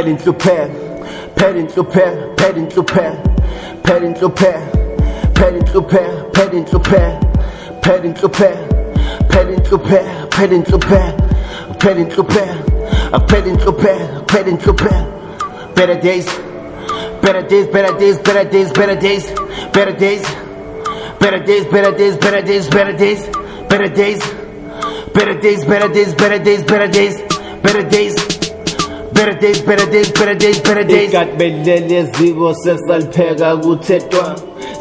inhlupheko, phela inhlupheko, phela inhlupheko, phela inhlupheko, phela inhlupheko, phela inhlupheko, phela inhlupheko, phela inhlupheko, phela inhlupheko, phela inhlupheko, phela inhlupheko, phela inhlupheko. Better days, better days, better days, better days, better days, better days, better days, better days, better days, better days, better days, better days, better days, better days, better days, better days, better days, better days, better days, better days. Ikatbelele ziko sesalipheka kuthethwa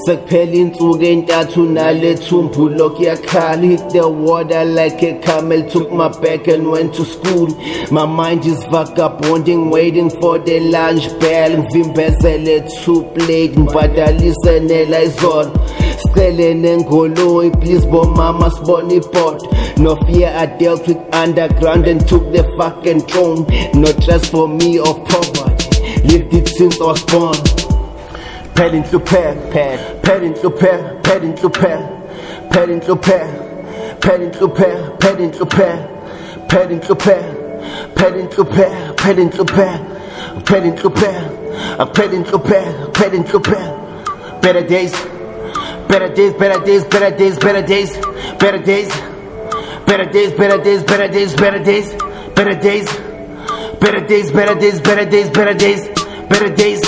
sekuphela insuku entathu nalethumbu lokhu yakhala. Hit the water like a camel, took my back and went to school. My mind is vagabonding, waiting for the lunch bell. Ngivimbezele too late, ngibhadalisenela izolo. Sicele nengoloyi please bomama sibone iport. No fear, I dealt with underground and took the fucking throne. No trust for me of poverty, lived it since I was born. Phela inhlupheko, phela inhlupheko, phela inhlupheko, phela inhlupheko, phela inhlupheko, phela inhlupheko, phela inhlupheko, phela inhlupheko, phela inhlupheko, phela inhlupheko, phela inhlupheko, phela inhlupheko. Better days, better days, better days, better days, better days, better days, better days, better days, better days, better days, better days, better days, better days, better days, better days, better days,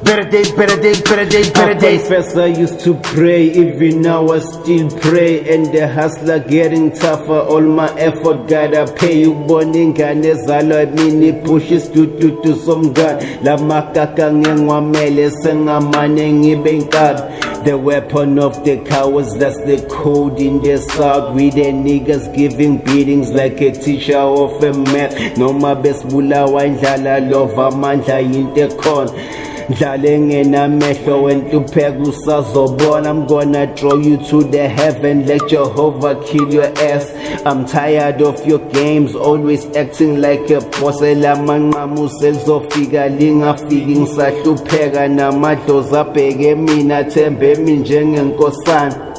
better days, better days, better days, better days. I confess I used to pray, even now I still pray. And the hustler getting tougher, all my effort gotta pay. Ubona ingane ezalwa emini pushes to some gun. La makaka ngengwamele sengamane ngibe inkani. The weapon of the cowards, that's the code in the south. We the niggas giving beatings like a teacher of a math. Noma besibulawa indlala lova amandla yinto ekhona. Dlale ngenamehlo wenhlupheko usazobona. I'm gonna draw you to the heaven, let Jehovah kill your ass. I'm tired of your games, always acting like a boss. Elamanqamu selizofika lingafiki ngisahlupheka namadlozi abheke mina thembe mi njengenkosana.